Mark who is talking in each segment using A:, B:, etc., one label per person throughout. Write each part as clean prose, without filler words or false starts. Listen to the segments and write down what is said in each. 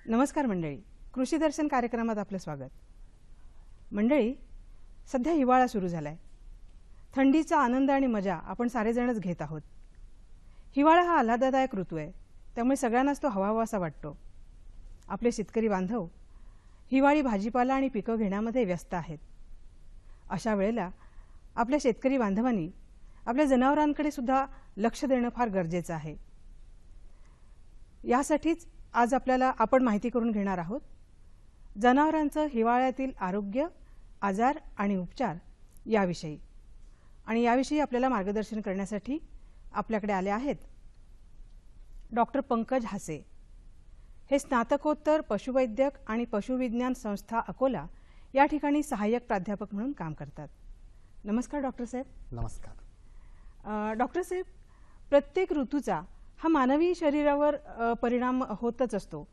A: नमस्कार मंडळी, कृषी दर्शन कार्यक्रमात आपलं स्वागत. मंडळी, सध्या हिवाळा सुरू झालाय. थंडीचा आनंद आणि मजा आपण सारेजणच घेत आहोत. हिवाळा हा आल्हाददायक ऋतू आहे, त्यामुळे सगळ्यांनाच तो हवाहवासा वाटतो. आपले शेतकरी बांधव हिवाळी भाजीपाला आणि पिकं घेण्यामध्ये व्यस्त आहेत. अशा वेळेला आपल्या शेतकरी बांधवांनी आपल्या जनावरांकडे सुद्धा लक्ष देणं फार गरजेचं आहे. यासाठीच आज आपण माहिती करून घेणार आहोत जनावरांचं हिवाळ्यातील आरोग्य, आजार आणि उपचार याविषयी. आणि याविषयी आपल्याला मार्गदर्शन करण्यासाठी आपल्याकडे आले आहेत डॉक्टर पंकज हासे. हे स्नातकोत्तर पशुवैद्यक आणि पशुविज्ञान संस्था अकोला या ठिकाणी सहाय्यक प्राध्यापक म्हणून काम करतात. नमस्कार डॉक्टर साहेब.
B: नमस्कार.
A: डॉक्टर साहेब, प्रत्येक ऋतूचा हा मानवी शरीरावर परिणाम होतच असतो.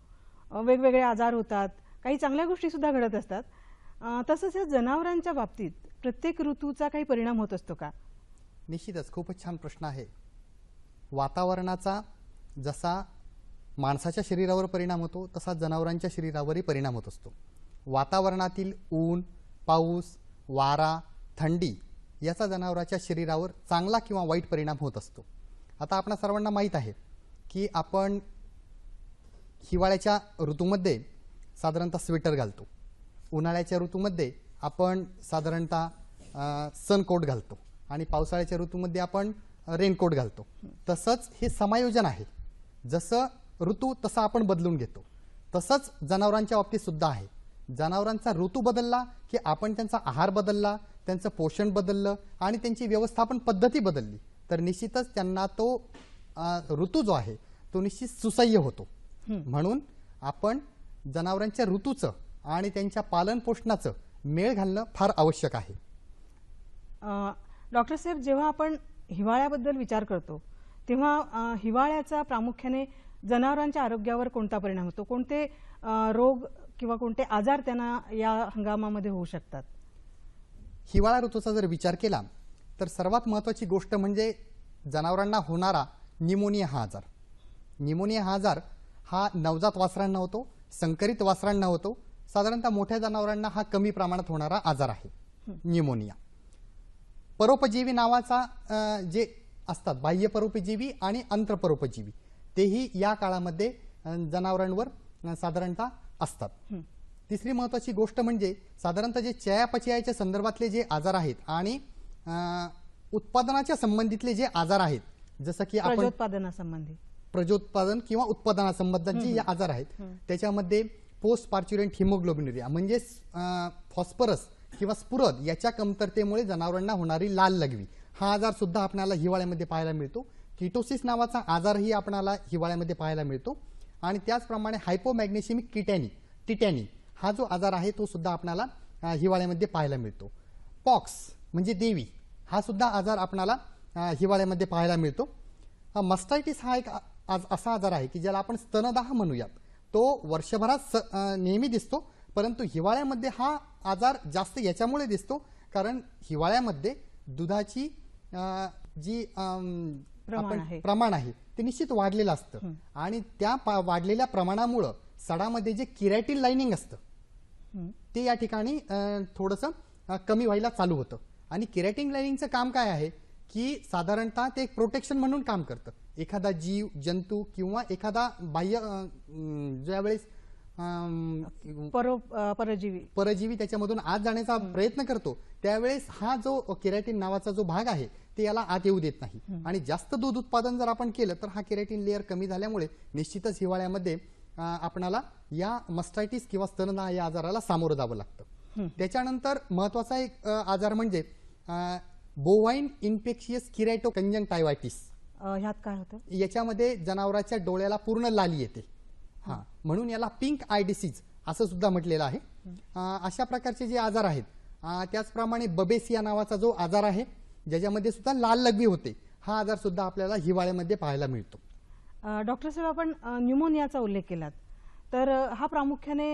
A: वेगवेगळे आजार होतात, काही चांगल्या गोष्टी सुद्धा घडत असतात. तसंच या जनावरांच्या बाबतीत प्रत्येक ऋतूचा काही परिणाम होत असतो का?
B: निश्चितच खूपच छान प्रश्न आहे. वातावरणाचा जसा माणसाच्या शरीरावर परिणाम होतो तसा जनावरांच्या शरीरावरही परिणाम होत असतो. वातावरणातील ऊन, पाऊस, वारा, थंडी याचा जनावराच्या शरीरावर चांगला किंवा वाईट परिणाम होत असतो. आता आपणा सर्वांना माहीत आहे की आपण हिवाळ्याच्या ऋतूमध्ये साधारणतः स्वेटर घालतो, उन्हाळ्याच्या ऋतूमध्ये आपण साधारणतः सनकोट घालतो आणि पावसाळ्याच्या ऋतूमध्ये आपण रेनकोट घालतो. तसंच हे समायोजन आहे. जसं ऋतू तसं आपण बदलून घेतो, तसंच जनावरांच्या बाबतीत सुद्धा आहे. जनावरांचा ऋतू बदलला की आपण त्यांचा आहार बदलला, त्यांचं पोषण बदललं आणि त्यांची व्यवस्थापन पद्धती बदलली तर निश्चितच त्यांना तो ऋतू जो आहे तो निश्चित सुसह्य होतो. म्हणून आपण जनावरांच्या ऋतूचं आणि त्यांच्या पालन पोषणाचं मेळ घालणं फार आवश्यक आहे.
A: डॉक्टर साहेब, जेव्हा आपण हिवाळ्याबद्दल विचार करतो तेव्हा हिवाळ्याचा प्रामुख्याने जनावरांच्या आरोग्यावर कोणता परिणाम होतो? कोणते रोग किंवा कोणते आजार त्यांना या हंगामामध्ये होऊ शकतात?
B: हिवाळा ऋतूचा जर विचार केला तर सर्वात महत्त्वाची गोष्ट म्हणजे जनावरांना होणारा निमोनिया हा आजार. निमोनिया हा आजार हा नवजात वासरांना होतो, संकरित वासरांना होतो. साधारणतः मोठ्या जनावरांना हा कमी प्रमाणात होणारा आजार आहे निमोनिया. परोपजीवी नावाचा जे असतात बाह्य परोपजीवी आणि अंतरपरोपजीवी तेही या काळामध्ये जनावरांवर साधारणतः असतात. तिसरी महत्त्वाची गोष्ट म्हणजे साधारणतः जे चयापचयाच्या संदर्भातले जे आजार आहेत आणि उत्पादनाच्या संबंधितले जे आजार आहेत, जसं की आपण प्रजोत्पादन किंवा उत्पादनासंबंधात जे आजार आहेत त्याच्यामध्ये पोस्ट पार्च्युरेंट हिमोग्लोबिनुरिया म्हणजे फॉस्फरस किंवा स्फुरद याच्या कमतरतेमुळे जनावरांना होणारी लाल लघवी हा आजार सुद्धा आपल्याला हिवाळ्यामध्ये पाहायला मिळतो. किटोसिस नावाचा आजारही आपल्याला हिवाळ्यामध्ये पाहायला मिळतो. आणि त्याचप्रमाणे हायपोमॅग्नेशिमिक टिटॅनी हा जो आजार आहे तो सुद्धा आपल्याला हिवाळ्यामध्ये पाहायला मिळतो. पॉक्स म्हणजे देवी हा सुद्धा आजार आपल्याला हिवाळ्यामध्ये पाहायला मिळतो. मस्टायटिस हा एक असा आजार आहे की ज्याला आपण स्तनदाह म्हणूयात. तो वर्षभरात नेहमी दिसतो, परंतु हिवाळ्यामध्ये हा आजार जास्त याच्यामुळे दिसतो कारण हिवाळ्यामध्ये दुधाची जी प्रमाण आहे ते निश्चित वाढलेलं असतं आणि त्या वाढलेल्या प्रमाणामुळे सडामध्ये जे किरॅटिन लाइनिंग असतं ते या ठिकाणी थोडंसं कमी व्हायला चालू होतं. आणि किरॅटिन लाइनिंगचं काम काय आहे की साधारणतः ते एक प्रोटेक्शन म्हणून काम करतं. एखादा जीव जंतू किंवा एखादा बाह्य ज्यावेळेस परजीवी त्याच्यामधून आत जाण्याचा प्रयत्न करतो त्यावेळेस हा जो केराटिन नावाचा जो भाग आहे ते याला आत येऊ देत नाही. आणि जास्त दूध उत्पादन जर आपण केलं तर हा केराटिन लेअर कमी झाल्यामुळे निश्चितच हिवाळ्यामध्ये आपणाला या मस्टायटिस किंवा स्तनदाह या आजाराला सामोरं जावं लागतं. त्याच्यानंतर महत्वाचा एक आजार म्हणजे बोवाईन इन्फेक्शियस किरॅटोकंजंक्टिव्हायटिस.
A: ह्यात काय होतं?
B: याच्यामध्ये जनावराच्या डोळ्याला पूर्ण लाली येते. म्हणून याला पिंक आय डिसीज असं सुद्धा म्हटलेलं आहे. अशा प्रकारचे जे आजार आहेत. त्याचप्रमाणे बबेसिया नावाचा जो आजार आहे ज्याच्यामध्ये सुद्धा लाल लघवी होते हा आजार सुद्धा आपल्याला हिवाळ्यामध्ये पाहायला मिळतो.
A: डॉक्टर साहेब, आपण न्यूमोनियाचा उल्लेख केलात तर हा प्रामुख्याने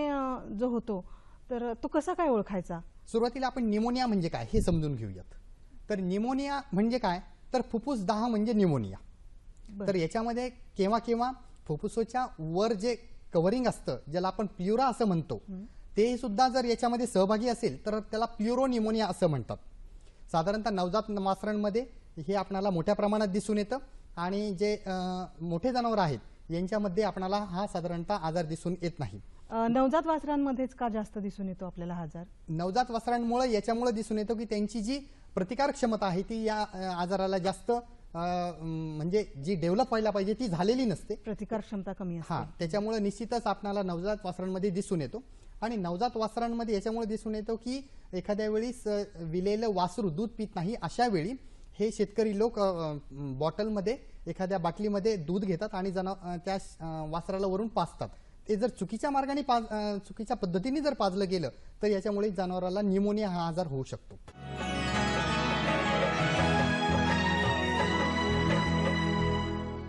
A: जो होतो तर तो कसा काय ओळखायचा?
B: सुरुवातीला आपण न्यूमोनिया म्हणजे काय हे समजून घेऊयात. तर न्यूमोनिया म्हणजे काय तर फुफ्फुसदाह म्हणजे न्यूमोनिया. तर याच्यामध्ये केव्हा केव्हा फुफ्फुसाच्या वर जे कव्हरिंग असतं ज्याला आपण प्युरा असं म्हणतो, ते सुद्धा जर याच्यामध्ये सहभागी असेल तर त्याला प्युरोनिमोनिया असं म्हणतात. साधारणतः नवजात वासरांमध्ये हे आपल्याला मोठ्या प्रमाणात दिसून येतं आणि जे मोठे जनावर आहेत यांच्यामध्ये आपल्याला हा साधारणतः आजार दिसून येत नाही.
A: नवजात वासरांमध्येच का जास्त दिसून येतो आपल्याला हा आजार?
B: नवजात वासरांमुळे याच्यामुळे दिसून येतो की त्यांची जी प्रतिकारक क्षमता आहे ती या आजाराला जास्त म्हणजे जी डेव्हलप व्हायला पाहिजे ती झालेली नसते,
A: प्रतिकार क्षमता कमी असते.
B: हा, त्याच्यामुळे निश्चितच आपल्याला नवजात वासरांमध्ये दिसून येतो. आणि नवजात वासरांमध्ये याच्यामुळे दिसून येतो की एखाद्या वेळी विलेलं वासरू दूध पित नाही, अशा वेळी हे शेतकरी लोक बॉटलमध्ये एखाद्या बाटलीमध्ये दूध घेतात आणि त्या वासराला वरून पाजतात. ते जर चुकीच्या मार्गाने चुकीच्या पद्धतीने जर पाजलं गेलं तर याच्यामुळे जनावराला न्यूमोनिया हा आजार होऊ शकतो.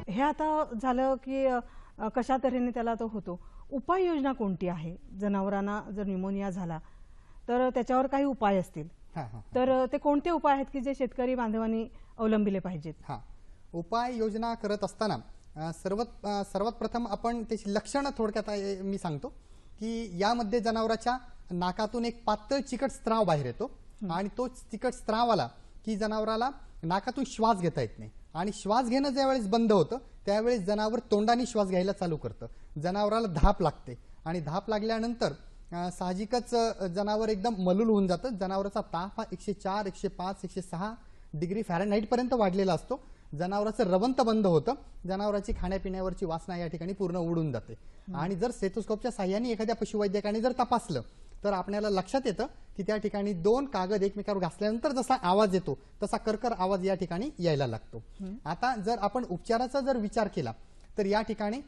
A: हे आता झालं की कशा तऱ्हेने त्याला तो होतो. उपाययोजना कोणती आहे? जनावरांना जर न्यूमोनिया झाला तर त्याच्यावर काही उपाय असतील, तर ते कोणते उपाय आहेत की जे शेतकरी बांधवांनी अवलंबिले पाहिजेत?
B: हा, उपाय योजना करत असताना सर्वात प्रथम आपण त्याची लक्षणं थोडक्यात मी सांगतो की यामध्ये जनावराच्या नाकातून एक पातळ चिकट स्त्राव बाहेर येतो आणि तो चिकट स्त्राव आला की जनावराला नाकातून श्वास घेता येत नाही आणि श्वास घेणं ज्यावेळेस बंद होतं त्यावेळेस जनावर तोंडाने श्वास घ्यायला चालू करतं. जनावराला धाप लागते आणि धाप लागल्यानंतर साहजिकच जनावर एकदम मलूल होऊन जातं. जनावराचा ताप हा 104, 105, 106 डिग्री फॅरनहाईट पर्यंत वाढलेला असतो. जनावराचं रवंत बंद होतं, जनावराची खाण्यापिण्यावरची वासना या ठिकाणी पूर्ण उडून जाते. आणि जर स्टेथोस्कोपच्या साह्याने एखाद्या पशुवैद्यकाने जर तपासलं तर आपल्याला लक्षात येतं की त्या ठिकाणी दोन कागद एकमेकावर घासल्यानंतर जसा आवाज येतो तसा करकर आवाज या ठिकाणी यायला लागतो. आता जर आपण उपचाराचा जर विचार केला तर या ठिकाणी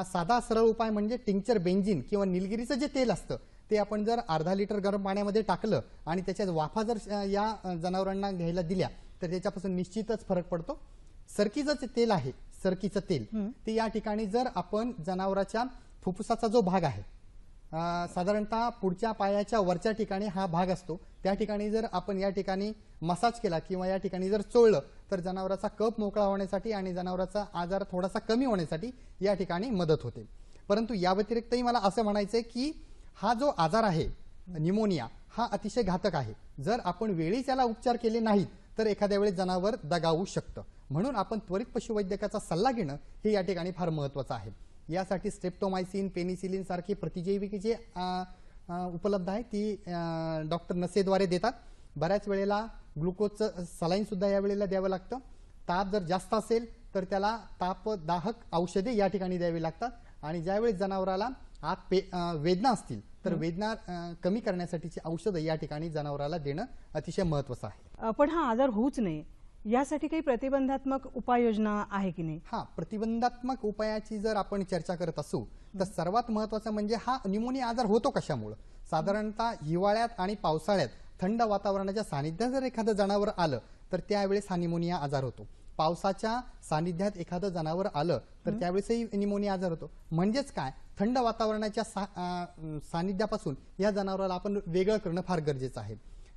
B: साधा सरळ उपाय म्हणजे टिंक्चर बेंझिन किंवा निलगिरीचं जे तेल असतं ते आपण जर अर्धा लिटर गरम पाण्यामध्ये टाकलं आणि त्याच्यात वाफा जर या जनावरांना घ्यायला दिल्या तर त्याच्यापासून निश्चितच फरक पडतो. सरकीचं जे तेल आहे, सरकीचं तेल, ते या ठिकाणी जर आपण जनावराच्या फुफ्फुसाचा जो भाग आहे, साधारणतः पुढच्या पायाच्या वरच्या ठिकाणी हा भाग असतो, त्या ठिकाणी जर आपण या ठिकाणी मसाज केला किंवा या ठिकाणी जर चोळलं तर जनावराचा कफ मोकळा होण्यासाठी आणि जनावराचा आजार थोडासा कमी होण्यासाठी या ठिकाणी मदत होते. परंतु या व्यतिरिक्तही मला असं म्हणायचंय की हा जो आजार आहे न्यूमोनिया हा अतिशय घातक आहे. जर आपण वेळीच याला उपचार केले नाहीत तर एखाद्या वेळेस जनावर दगावू शकतं. म्हणून आपण त्वरित पशुवैद्यकाचा सल्ला घेणं हे या ठिकाणी फार महत्त्वाचं आहे. यासाठी स्ट्रेप्टोमायसिन, पेनिसिलिन सारखी प्रतिजैविके जे उपलब्ध आहे ती डॉक्टर नसेद्वारे देतात. बऱ्याच वेळेला ग्लुकोजचं सलाईन सुद्धा या वेळेला द्यावं लागतं. ताप जर जास्त असेल तर त्याला तापदाहक औषधे या ठिकाणी द्यावी लागतात. आणि ज्यावेळेस जनावराला आत वेदना असतील तर वेदना कमी करण्यासाठीची औषधं या ठिकाणी जनावराला देणं अतिशय महत्त्वाचं आहे.
A: पण हा आजार होऊच नये यासाठी काही प्रतिबंधात्मक उपाययोजना आहे की नाही?
B: हा, प्रतिबंधात्मक उपायाची जर आपण चर्चा करत असू तर सर्वात महत्त्वाचं म्हणजे हा न्यूमोनिया आजार होतो कशामुळे. साधारणतः हिवाळ्यात आणि पावसाळ्यात थंड वातावरणाच्या सानिध्यात जर एखादं जनावर आलं तर त्यावेळेस हा न्यूमोनिया आजार होतो. पावसाच्या सानिध्यात एखादं जनावर आलं तर त्यावेळेसही न्यूमोनिया आजार होतो. म्हणजेच काय, थंड वातावरणाच्या सानिध्यापासून या जनावराला आपण वेगळं करणं फार गरजेचं आहे.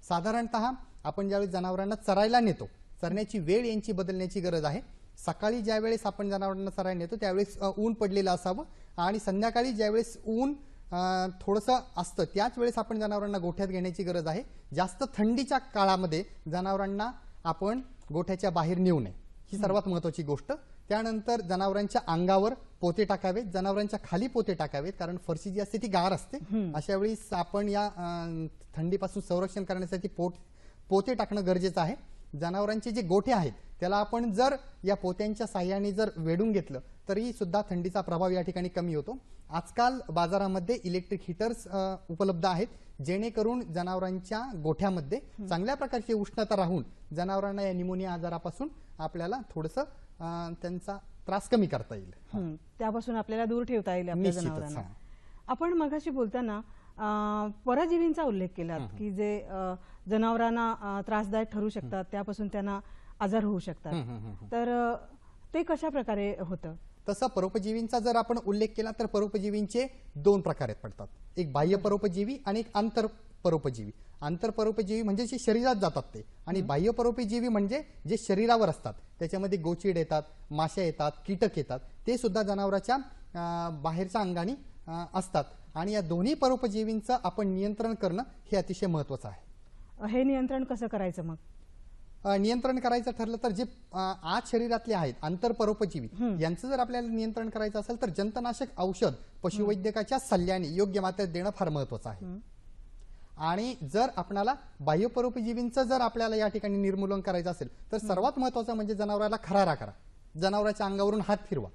B: साधारणतः आपण ज्यावेळेस जनावरांना चरायला नेतो, चरण्याची वेळ यांची बदलण्याची गरज आहे. सकाळी ज्यावेळेस आपण जनावरांना चरायला नेतो त्यावेळेस ऊन पडलेलं असावं आणि संध्याकाळी ज्यावेळेस ऊन थोडंसं असतं त्याच वेळेस आपण जनावरांना गोठ्यात घेण्याची गरज आहे. जास्त थंडीच्या काळामध्ये जनावरांना आपण गोठ्याच्या बाहेर नेऊ नये, ही सर्वात महत्त्वाची गोष्ट. त्यानंतर जनावरांच्या अंगावर पोते टाकावेत, जनावरांच्या खाली पोते टाकावेत, कारण फरशी जी असते ती गार असते. अशा वेळी आपण या थंडीपासून संरक्षण करण्यासाठी पोते टाकणं गरजेचं आहे. जनावरांचे जे गोठे आहेत त्याला आपण जर या पोत्यांच्या साह्याने जर वेढून घेतलं तरी सुद्धा थंडीचा प्रभाव या ठिकाणी कमी होतो. आजकाल बाजारामध्ये इलेक्ट्रिक हीटर्स उपलब्ध आहेत जेणेकरून जनावरांच्या गोठ्यामध्ये चांगल्या प्रकारची उष्णता राहून जनावरांना या न्यूमोनिया आजारापासून आपल्याला थोडंसं त्यांचा त्रास कमी करता येईल,
A: त्यापासून आपल्याला दूर ठेवता येईल आपल्या जनावरांना. आपण मगाशी बोलताना परजीवींचा उल्लेख केला की जे जनावरांना त्रासदायक ठरू शकतात, त्यापासून त्यांना आजार होऊ शकतात, तर ते कशा प्रकारे होतं?
B: तसं परोपजीवींचा जर आपण उल्लेख केला तर परोपजीवींचे दोन प्रकार पडतात, एक बाह्य परोपजीवी आणि एक आंतर परोपजीवी. आंतर परोपजीवी म्हणजे जे शरीरात जातात ते, आणि बाह्य परोपजीवी म्हणजे जे शरीरावर असतात. त्याच्यामध्ये गोचीड येतात, माश्या येतात, कीटक येतात, ते सुद्धा जनावराच्या बाहेरच्या अंगाने असतात आणि या दोन्ही परोपजीवींचं आपण नियंत्रण करणं हे अतिशय महत्त्वाचं आहे.
A: हे नियंत्रण कसं करायचं मग?
B: नियंत्रण करायचं ठरलं तर जे आज शरीरातले आहेत आंतरपरोपजीवी यांचं जर आपल्याला नियंत्रण करायचं असेल तर जंतनाशक औषध पशुवैद्यकाच्या सल्ल्याने योग्य मात्रेत देणं फार महत्त्वाचं आहे. आणि जर आपल्याला बाह्यपरोपजीवींचं जर आपल्याला या ठिकाणी निर्मूलन करायचं असेल तर सर्वात महत्त्वाचं म्हणजे जनावराला खरारा करा. जनावराच्या अंगावरून हात फिरवा,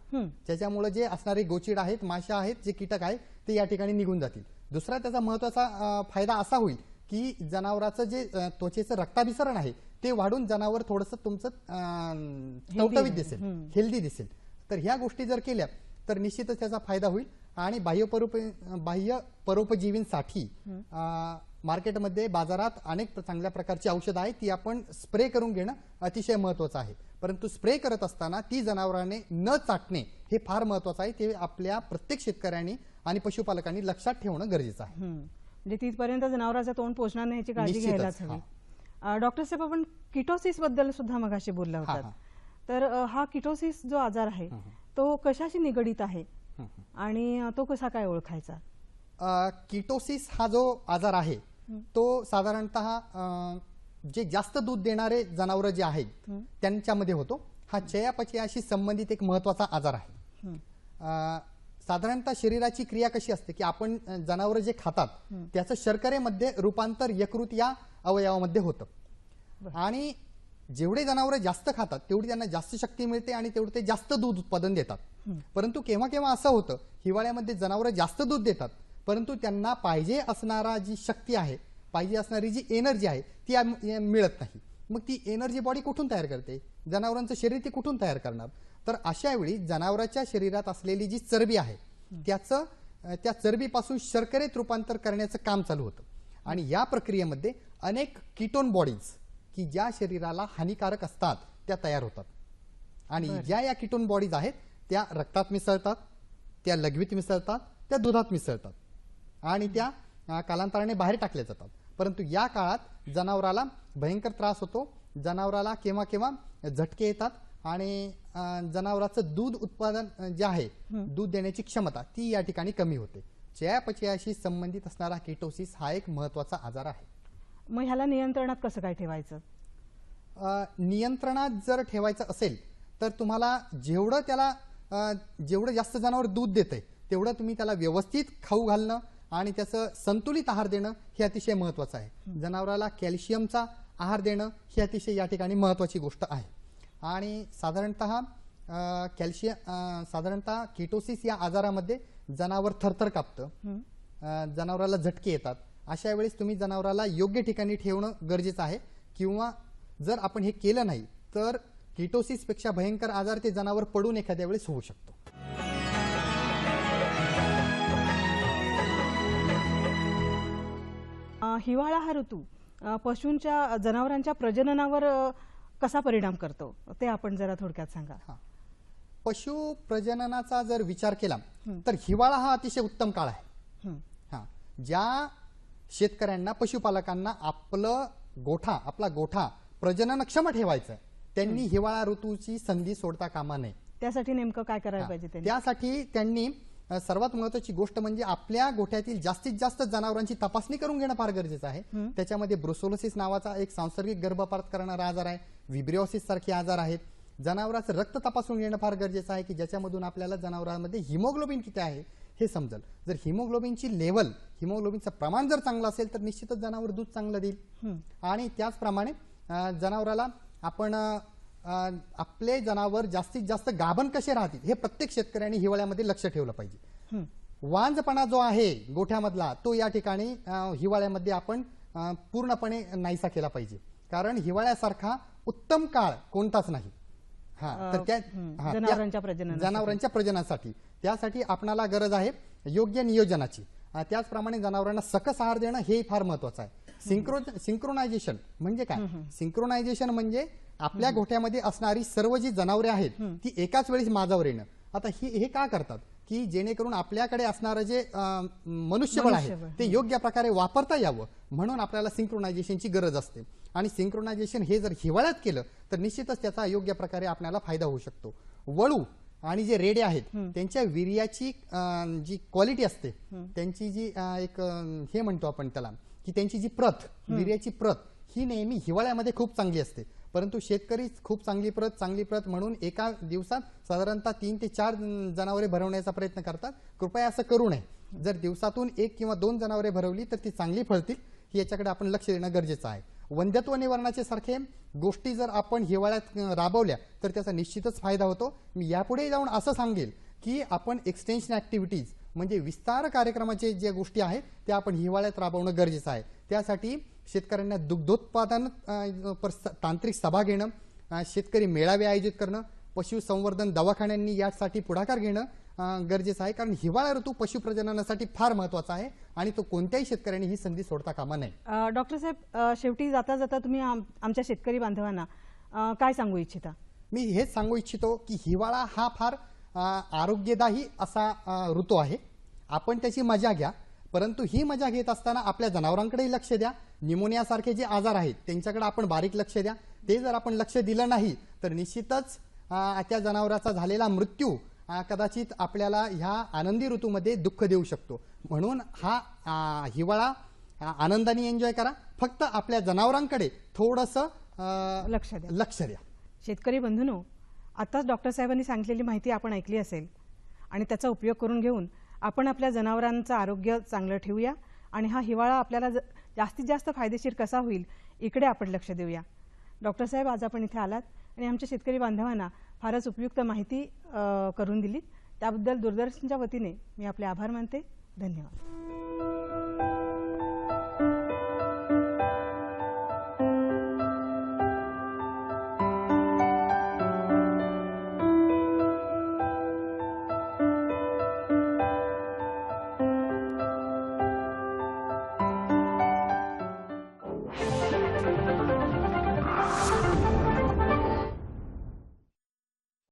B: ज्याच्यामुळे जे असणारे गोचीड आहेत, माशा आहेत, जे कीटक आहेत ते या ठिकाणी निघून जातील. दुसरा त्याचा महत्त्वाचा फायदा असा होईल की जनावराचं जे त्वचेचं रक्ताभिसरण आहे ते वाढून जनावर थोडंसं तुमचं टवटवीत दिसेल, हेल्दी दिसेल. तर ह्या गोष्टी जर केल्या तर निश्चितच त्याचा फायदा होईल. आणि बाह्य परोपजीवींसाठी मार्केटमध्ये बाजारात अनेक चांगल्या प्रकारची औषधं आहेत, ती आपण स्प्रे करून घेणं अतिशय महत्त्वाचं आहे. परंतु स्प्रे करत असताना ती जनावरांनी न चाटणे हे फार महत्त्वाचं आहे. ते आपल्या प्रत्येक शेतकऱ्यांनी आणि पशुपालकांनी लक्षात ठेवणं गरजेचं आहे.
A: म्हणजे तिथपर्यंत जनावराचं तोंड पोचणार नाही याची काळजी घ्यायलाच हवी. डॉक्टर साहेब, आपण किटोसिस बद्दल सुद्धा मगाशी बोलला होता. तर हा किटोसिस जो आजार आहे तो कशाशी निगडीत आहे आणि तो कसा काय ओळखायचा?
B: किटोसिस हा जो आजार आहे तो साधारणतः जे जास्त दूध देणारे जनावर जे आहेत त्यांच्यामध्ये होतो. हा चयापचयाशी संबंधित एक महत्त्वाचा आजार आहे. साधारणतः शरीराची क्रिया कशी असते की आपण जनावर जे खातात त्याचं शर्करेमध्ये रूपांतर यकृत या अवयवामध्ये होतं आणि जेवढे जनावर जास्त खातात तेवढी त्यांना जास्त शक्ती मिळते आणि तेवढे ते जास्त दूध उत्पादन देतात. परंतु केव्हा केव्हा असं होतं हिवाळ्यामध्ये जनावर जास्त दूध देतात परंतु त्यांना पाहिजे असणारा जी शक्ती आहे, पाहिजे असणारी जी एनर्जी आहे ती मिळत नाही. मग ती एनर्जी बॉडी कुठून तयार करते? जनावरांचं शरीर ती कुठून तयार करणार? तर अशा वेळी जनावराच्या शरीरात असलेली जी चरबी आहे त्या चरबीपासून शर्करेत रूपांतर करण्याचं काम चालू होतं आणि या प्रक्रियेमध्ये अनेक कीटोन बॉडीज की ज्या शरीराला हानिकारक असतात त्या तयार होतात आणि ज्या या कीटोन बॉडीज आहेत त्या रक्तात मिसळतात, त्या लघवीत मिसळतात, त्या दुधात मिसळतात आणि त्या कालांतराने बाहेर टाकल्या जातात. परंतु या काळात जनावराला भयंकर त्रास होतो. जनावराला केव्हा केव्हा झटके येतात आणि जनावराचं दूध उत्पादन जे आहे, दूध देण्याची क्षमता ती या ठिकाणी कमी होते. चयापचयाशी संबंधित असणारा किटोसिस हा एक महत्त्वाचा आजार आहे.
A: मग ह्याला नियंत्रणात कसं काय ठेवायचं?
B: नियंत्रणात जर ठेवायचं असेल तर तुम्हाला जेवढं जास्त जनावर दूध देतंय तेवढं तुम्ही त्याला व्यवस्थित खाऊ घालणं आणि त्याचं संतुलित आहार देणं हे अतिशय महत्त्वाचं आहे. जनावराला कॅल्शियमचा आहार देणं ही अतिशय या ठिकाणी महत्त्वाची गोष्ट आहे. आणि साधारणतः किटोसिस या आजारामध्ये जनावर थरथर कापतं, जनावराला झटके येतात. अशा वेळेस तुम्ही जनावराला योग्य ठिकाणी ठेवणं गरजेचं आहे किंवा जर आपण हे केलं नाही तर किटोसिस पेक्षा भयंकर आजार ते जनावर पडून एखाद्या वेळेस होऊ शकतो.
A: हिवाळा हा ऋतू पशूंच्या जनावरांच्या प्रजननावर कसा परिणाम करतो ते आपण जरा थोडक्यात सांगा.
B: पशु प्रजननाचा जर विचार केला तर हिवाळा हा अतिशय उत्तम काळ आहे. ज्या शेतकऱ्यांना पशुपालकांना आपला गोठा प्रजननक्षम ठेवायचा आहे त्यांनी हिवाळा ऋतूची संधी सोडता कामा नये.
A: त्यासाठी नेमकं काय करायला पाहिजे?
B: त्यासाठी त्यांनी सर्वात महत्त्वाची गोष्ट म्हणजे आपल्या गोठ्यातील जास्तीत जास्त जनावरांची तपासणी करून घेणं फार गरजेचं आहे. त्याच्यामध्ये ब्रुसेलोसिस नावाचा एक सांसर्गिक गर्भपात करणारा आजार आहे, व्हिब्रिओसिस सारखे आजार आहेत. जनावरांचं रक्त तपासून घेणं फार गरजेचं आहे की ज्याच्यामधून आपल्याला जनावरांमध्ये हिमोग्लोबिन किती आहे हे समजेल. जर हिमोग्लोबिनचं प्रमाण जर चांगलं असेल तर निश्चितच जनावर दूध चांगलं देईल. आणि त्याचप्रमाणे जनावराला आपण आपले जनावर जास्तीत जास्त गाभण कसे राहतील हे प्रत्येक शेतकऱ्यांनी हिवाळ्यामध्ये लक्ष ठेवलं पाहिजे. वांजपणा जो आहे गोठ्यामधला तो या ठिकाणी हिवाळ्यामध्ये आपण पूर्णपणे नाहीसा केला पाहिजे, कारण हिवाळ्यासारखा उत्तम काळ कोणताच नाही. जनावरांच्या प्रजननासाठी त्यासाठी आपणाला गरज आहे योग्य नियोजनाची. त्याचप्रमाणे जनावरांना सकस आहार देणं हे फार महत्वाचं आहे. सिंक्रोनायझेशन म्हणजे काय? सिंक्रोनायझेशन म्हणजे आपल्या गोठ्यामध्ये असणारी सर्व जी जनावरे आहेत ती एकाच वेळी माझावर येणं. आता हे का करतात की जेणेकरून आपल्याकडे असणारं जे मनुष्यबळ आहे ते योग्य प्रकारे वापरता यावं म्हणून आपल्याला सिंक्रोनायझेशनची गरज असते. आणि सिंक्रोनायझेशन हे जर हिवाळ्यात केलं तर निश्चितच त्याचा योग्य प्रकारे आपल्याला फायदा होऊ शकतो. वळू आणि जे रेडे आहेत त्यांच्या वीर्याची जी क्वालिटी असते, त्यांची जी एक हे म्हणतो आपण त्याला की त्यांची जी प्रत, वीर्याची प्रत ही नेहमी हिवाळ्यामध्ये खूप चांगली असते. परंतु शेतकरी खूप चांगली प्रत म्हणून एका दिवसात साधारणतः 3 ते 4 जनावरे भरवण्याचा प्रयत्न करतात. कृपया असं करू नये. जर दिवसातून 1 किंवा 2 जनावरे भरवली तर ती चांगली फळतील, ही याच्याकडे आपण लक्ष देणं गरजेचं आहे. वंध्यत्व निवारणाचे सारखे गोष्टी जर आपण हिवाळ्यात राबवल्या तर त्याचा निश्चितच फायदा होतो. मी यापुढे जाऊन असं सांगेल की आपण एक्सटेन्शन ऍक्टिव्हिटीज म्हणजे विस्तार कार्यक्रमाचे ज्या गोष्टी आहेत त्या आपण हिवाळ्यात राबवणं गरजेचं आहे. त्यासाठी शेतकऱ्यांना दुग्धोत्पादन तांत्रिक सभा घेणं, शेतकरी मेळावे आयोजित करणं, पशुसंवर्धन दवाखान्यांनी यासाठी पुढाकार घेणं गरजेचं आहे. कारण हिवाळा ऋतू पशुप्रजननासाठी फार महत्त्वाचा आहे आणि तो कोणत्याही शेतकऱ्यांनी ही संधी सोडता कामा नये.
A: डॉक्टर साहेब, शेवटी जाता जाता तुम्ही आमच्या शेतकरी बांधवांना काय सांगू इच्छिता?
B: मी हेच सांगू इच्छितो की हिवाळा हा फार आरोग्यदायी असा ऋतू आहे. आपण त्याची मजा घ्या, परंतु ही मजा घेत असताना आपल्या जनावरांकडेही लक्ष द्या. निमोनिया सारखे जे आजार आहेत त्यांच्याकडे आपण बारीक लक्ष द्या. ते जर आपण लक्ष दिलं नाही तर निश्चितच त्या जनावराचा झालेला मृत्यू कदाचित आपल्याला ह्या आनंदी ऋतूमध्ये दुःख देऊ शकतो. म्हणून हा हिवाळा आनंदाने एन्जॉय करा. फक्त आपल्या जनावरांकडे थोडंसं लक्ष द्या.
A: शेतकरी बंधूंनो, आताच डॉक्टर साहेबांनी सांगितलेली माहिती आपण ऐकली असेल आणि त्याचा उपयोग करून घेऊन आपण आपल्या जनावरांचं आरोग्य चांगलं ठेवूया आणि हा हिवाळा आपल्याला जास्तीत जास्त फायदेशीर कसा होईल इकडे आपण लक्ष देऊया. डॉक्टर साहेब, आज आपण इथे आलात आणि आमच्या शेतकरी बांधवांना फारच उपयुक्त माहिती करून दिली. त्याबद्दल दूरदर्शनच्या वतीने मी आपले आभार मानते. धन्यवाद.